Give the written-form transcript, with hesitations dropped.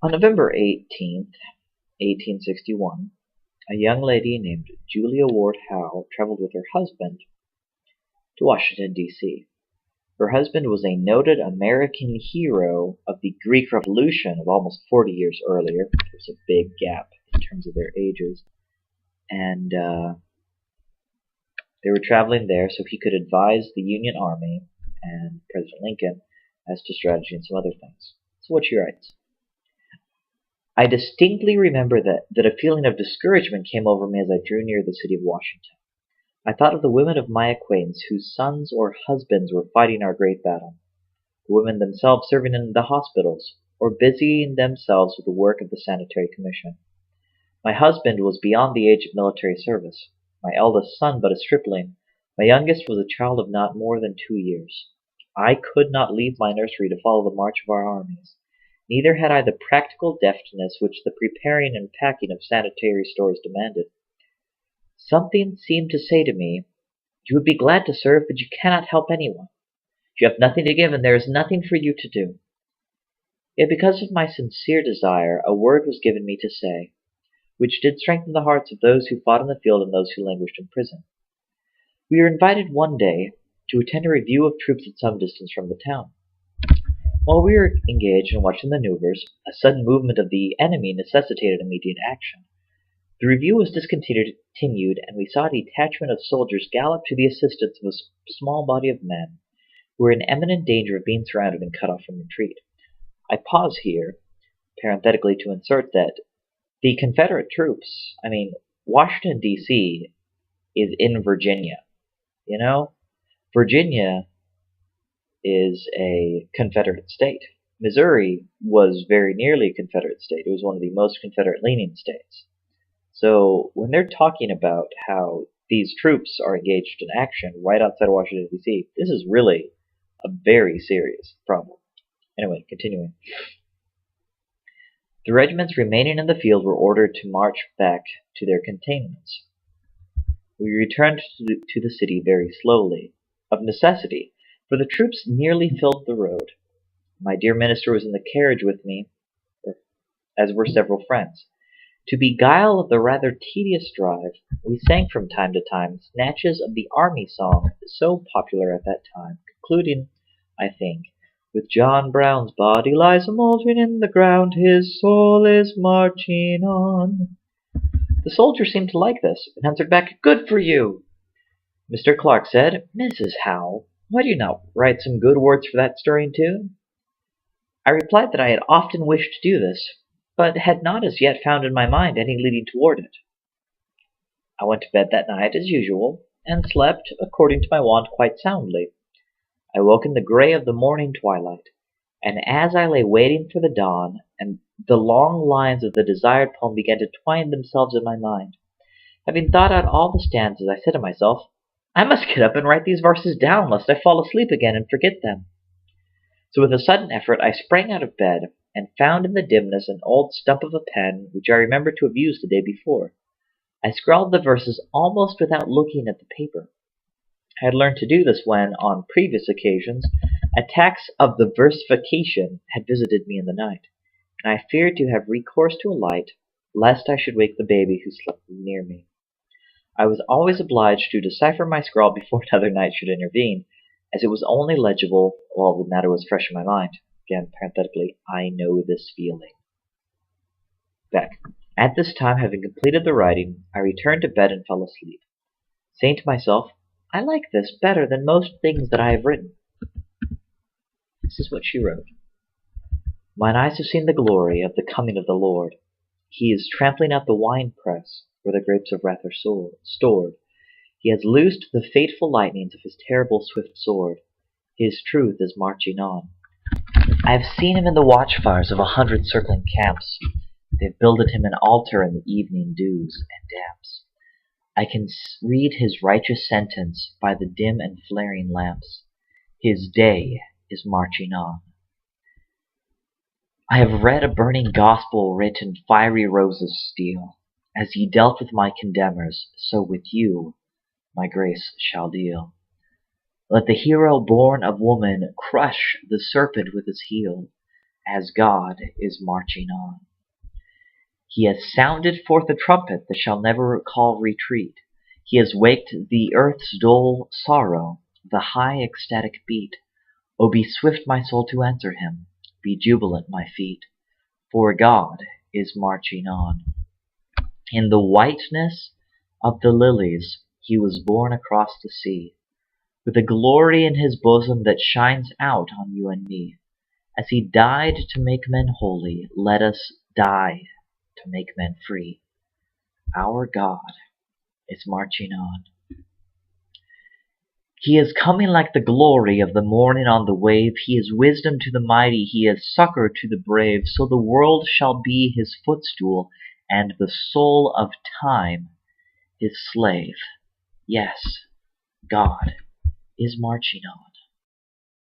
On November 18th, 1861, a young lady named Julia Ward Howe traveled with her husband to Washington, D.C. Her husband was a noted American hero of the Greek Revolution of almost 40 years earlier. There's a big gap in terms of their ages. And they were traveling there so he could advise the Union Army and President Lincoln as to strategy and some other things. So what she writes. I distinctly remember that a feeling of discouragement came over me as I drew near the city of Washington. I thought of the women of my acquaintance whose sons or husbands were fighting our great battle, the women themselves serving in the hospitals, or busying themselves with the work of the Sanitary Commission. My husband was beyond the age of military service, my eldest son but a stripling, my youngest was a child of not more than 2 years. I could not leave my nursery to follow the march of our armies. Neither had I the practical deftness which the preparing and packing of sanitary stores demanded. Something seemed to say to me, you would be glad to serve, but you cannot help anyone. You have nothing to give, and there is nothing for you to do. Yet because of my sincere desire, a word was given me to say, which did strengthen the hearts of those who fought in the field and those who languished in prison. We were invited one day to attend a review of troops at some distance from the town. While we were engaged in watching the maneuvers, a sudden movement of the enemy necessitated immediate action. The review was discontinued, and we saw a detachment of soldiers gallop to the assistance of a small body of men who were in imminent danger of being surrounded and cut off from retreat. I pause here, parenthetically, to insert that the Confederate troops, Washington, D.C. is in Virginia. Virginia is a Confederate state. Missouri was very nearly a Confederate state. It was one of the most Confederate-leaning states. So when they're talking about how these troops are engaged in action right outside of Washington, D.C., this is really a very serious problem. Anyway, continuing. The regiments remaining in the field were ordered to march back to their cantonments. We returned to the city very slowly, of necessity, for the troops nearly filled the road. My dear minister was in the carriage with me, as were several friends. To beguile the rather tedious drive, we sang from time to time snatches of the army song so popular at that time, concluding, I think, with John Brown's body lies a mouldering in the ground, his soul is marching on. The soldiers seemed to like this, and answered back, good for you. Mr. Clark said, Mrs. Howe, why do you not write some good words for that stirring tune? I replied that I had often wished to do this, but had not as yet found in my mind any leading toward it. I went to bed that night as usual, and slept, according to my wont, quite soundly. I woke in the gray of the morning twilight, and as I lay waiting for the dawn, and the long lines of the desired poem began to twine themselves in my mind. Having thought out all the stanzas, I said to myself, I must get up and write these verses down, lest I fall asleep again and forget them. So with a sudden effort I sprang out of bed, and found in the dimness an old stump of a pen which I remembered to have used the day before. I scrawled the verses almost without looking at the paper. I had learned to do this when, on previous occasions, attacks of the versification had visited me in the night, and I feared to have recourse to a light, lest I should wake the baby who slept near me. I was always obliged to decipher my scrawl before another night should intervene, as it was only legible while the matter was fresh in my mind. Again, parenthetically, I know this feeling. Back. At this time, having completed the writing, I returned to bed and fell asleep, saying to myself, I like this better than most things that I have written. This is what she wrote. Mine eyes have seen the glory of the coming of the Lord. He is trampling out the winepress where the grapes of wrath are stored. He has loosed the fateful lightnings of his terrible swift sword. His truth is marching on. I have seen him in the watchfires of 100 circling camps. They have builded him an altar in the evening dews and damps. I can read his righteous sentence by the dim and flaring lamps. His day is marching on. I have read a burning gospel writ in fiery roses steel. As he dealt with my condemners, so with you my grace shall deal. Let the hero born of woman crush the serpent with his heel, as God is marching on. He has sounded forth a trumpet that shall never call retreat. He has waked the earth's dull sorrow, the high ecstatic beat. Oh, be swift, my soul, to answer him. Be jubilant, my feet, for God is marching on. In the whiteness of the lilies he was born across the sea, with a glory in his bosom that shines out on you and me. As he died to make men holy, let us die to make men free. Our God is marching on. He is coming like the glory of the morning on the wave. He is wisdom to the mighty, he is succor to the brave. So the world shall be his footstool, and the soul of time his slave. Yes, God is marching on.